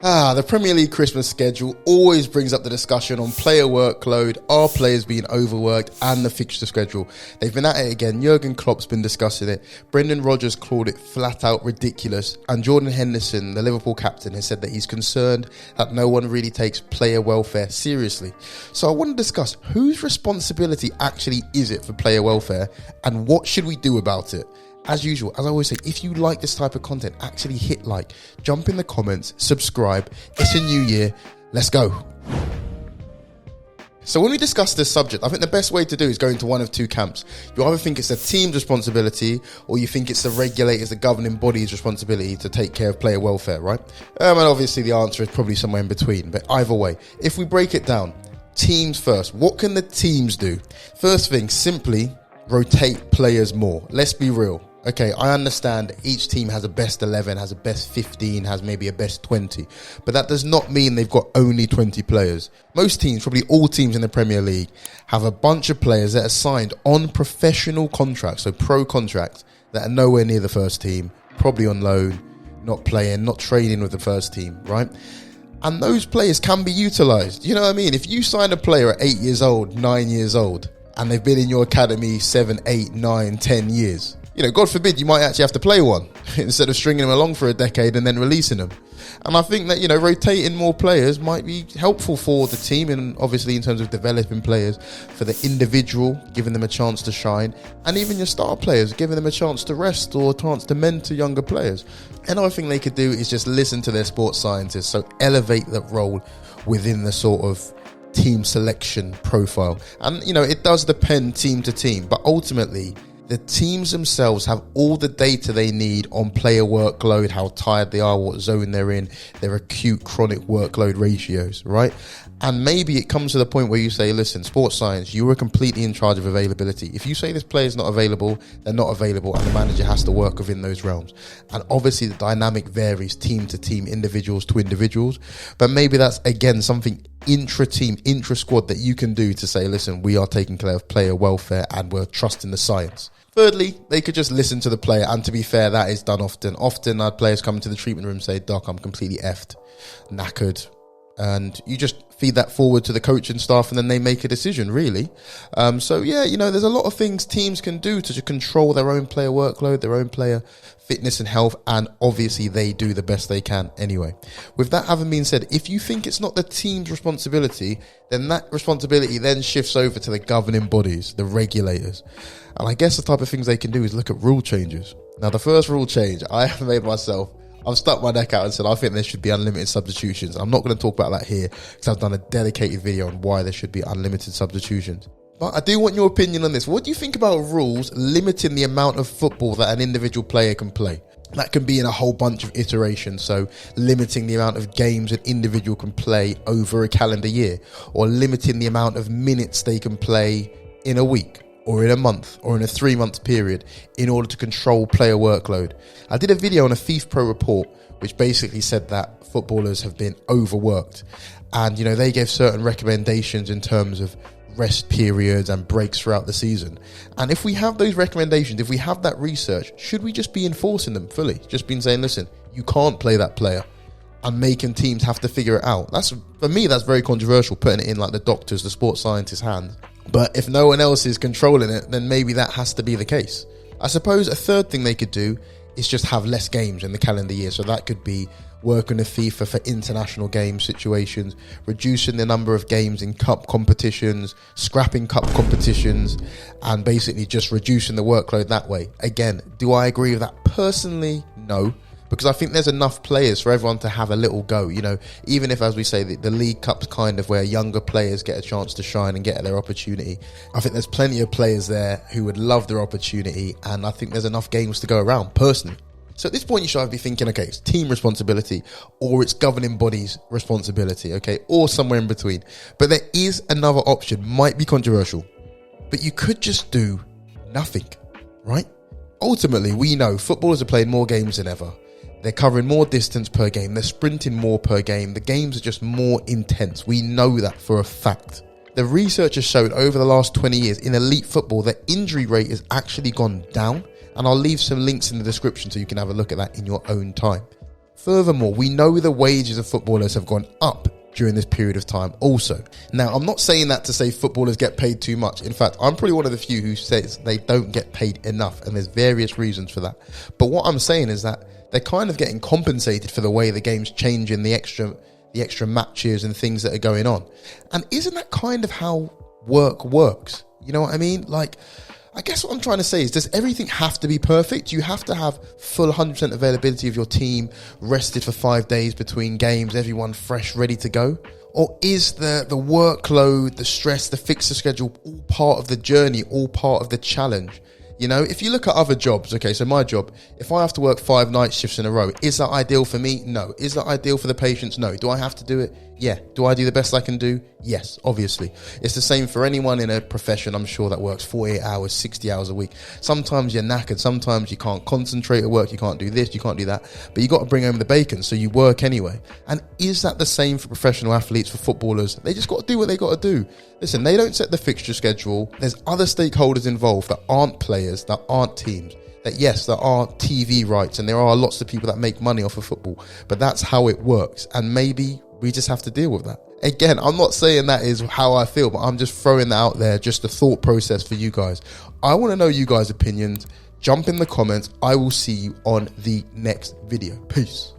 The Premier League Christmas schedule always brings up the discussion on player workload, are players being overworked, and the fixture schedule. They've been at it again. Jurgen Klopp's been discussing it. Brendan Rodgers called it flat out ridiculous. And Jordan Henderson, the Liverpool captain, has said that he's concerned that no one really takes player welfare seriously. So I want to discuss whose responsibility actually is it for player welfare and what should we do about it? As usual, as I always say, if you like this type of content, actually hit like, jump in the comments, subscribe. It's a new year. Let's go. So when we discuss this subject, I think the best way to do is go into one of two camps. You either think it's the team's responsibility or you think it's the regulators, the governing body's responsibility to take care of player welfare, right? And obviously the answer is probably somewhere in between. But either way, if we break it down, teams first. What can the teams do? First thing, simply rotate players more. Let's be real. Okay, I understand each team has a best 11, has a best 15, has maybe a best 20. But that does not mean they've got only 20 players. Most teams, probably all teams in the Premier League, have a bunch of players that are signed on professional contracts, so pro contracts, that are nowhere near the first team, probably on loan, not playing, not training with the first team, right? And those players can be utilised. You know what I mean? If you sign a player at 8 years old, 9 years old, and they've been in your academy 7, 8, 9, 10 years, you know, God forbid, you might actually have to play one instead of stringing them along for a decade and then releasing them. And I think that, you know, rotating more players might be helpful for the team and obviously in terms of developing players, for the individual, giving them a chance to shine, and even your star players, giving them a chance to rest or a chance to mentor younger players. Another thing they could do is just listen to their sports scientists, so elevate that role within the sort of team selection profile. And, you know, it does depend team to team, but ultimately the teams themselves have all the data they need on player workload, how tired they are, what zone they're in, their acute chronic workload ratios, right? And maybe it comes to the point where you say, listen, sports science, you are completely in charge of availability. If you say this player is not available, they're not available, and the manager has to work within those realms. And obviously the dynamic varies team to team, individuals to individuals. But maybe that's, again, something intra-team, intra-squad that you can do to say, listen, we are taking care of player welfare and we're trusting the science. Thirdly, they could just listen to the player, and to be fair, that is done often. Often our players come into the treatment room and say, Doc, I'm completely effed, knackered. And you just feed that forward to the coaching staff and then they make a decision, really. So yeah, you know, there's a lot of things teams can do to control their own player workload, their own player fitness and health, and obviously they do the best they can anyway. With that having been said, if you think it's not the team's responsibility, then that responsibility then shifts over to the governing bodies, the regulators. And I guess the type of things they can do is look at rule changes. Now, the first rule change I have made myself, I've stuck my neck out and said I think there should be unlimited substitutions. I'm not going to talk about that here because I've done a dedicated video on why there should be unlimited substitutions. But I do want your opinion on this. What do you think about rules limiting the amount of football that an individual player can play? That can be in a whole bunch of iterations. So limiting the amount of games an individual can play over a calendar year, or limiting the amount of minutes they can play in a week, or in a month, or in a 3-month period, in order to control player workload. I did a video on a FIFA Pro report, which basically said that footballers have been overworked. And, you know, they gave certain recommendations in terms of rest periods and breaks throughout the season. And if we have those recommendations, if we have that research, should we just be enforcing them fully? Just been saying, listen, you can't play that player, and making teams have to figure it out. That's, for me, that's very controversial, putting it in like the doctors, the sports scientists' hands. But if no one else is controlling it, then maybe that has to be the case. I suppose a third thing they could do is just have less games in the calendar year. So that could be working with FIFA for international game situations, reducing the number of games in cup competitions, scrapping cup competitions, and basically just reducing the workload that way. Again, do I agree with that? Personally, no. Because I think there's enough players for everyone to have a little go, you know, even if, as we say, the League Cup's kind of where younger players get a chance to shine and get their opportunity. I think there's plenty of players there who would love their opportunity, and I think there's enough games to go around, personally. So at this point, you should either be thinking, okay, it's team responsibility or it's governing bodies' responsibility, okay, or somewhere in between. But there is another option, might be controversial, but you could just do nothing, right? Ultimately, we know footballers are playing more games than ever. They're covering more distance per game. They're sprinting more per game. The games are just more intense. We know that for a fact. The research has shown over the last 20 years in elite football, the injury rate has actually gone down. And I'll leave some links in the description so you can have a look at that in your own time. Furthermore, we know the wages of footballers have gone up during this period of time also. Now, I'm not saying that to say footballers get paid too much. In fact, I'm probably one of the few who says they don't get paid enough, and there's various reasons for that. But what I'm saying is that they're kind of getting compensated for the way the game's changing, the extra matches and things that are going on. And isn't that kind of how work works? You know what I mean? Like, I guess what I'm trying to say is, does everything have to be perfect? Do you have to have full 100% availability of your team, rested for 5 days between games, everyone fresh, ready to go? Or is the workload, the stress, the fixture schedule all part of the journey, all part of the challenge? You know, if you look at other jobs, okay, so my job, if I have to work 5 night shifts in a row, is that ideal for me? No. Is that ideal for the patients? No. Do I have to do it? Yeah. Do I do the best I can do? Yes, obviously. It's the same for anyone in a profession, I'm sure, that works 48 hours, 60 hours a week. Sometimes you're knackered. Sometimes you can't concentrate at work. You can't do this. You can't do that. But you got to bring home the bacon, so you work anyway. And is that the same for professional athletes, for footballers? They just got to do what they got to do. Listen, they don't set the fixture schedule. There's other stakeholders involved that aren't players, that aren't teams. That yes, there are TV rights and there are lots of people that make money off of football, but that's how it works. And maybe we just have to deal with that. Again, I'm not saying that is how I feel, but I'm just throwing that out there, just a thought process for you guys. I want to know you guys' opinions. Jump in the comments. I will see you on the next video. Peace.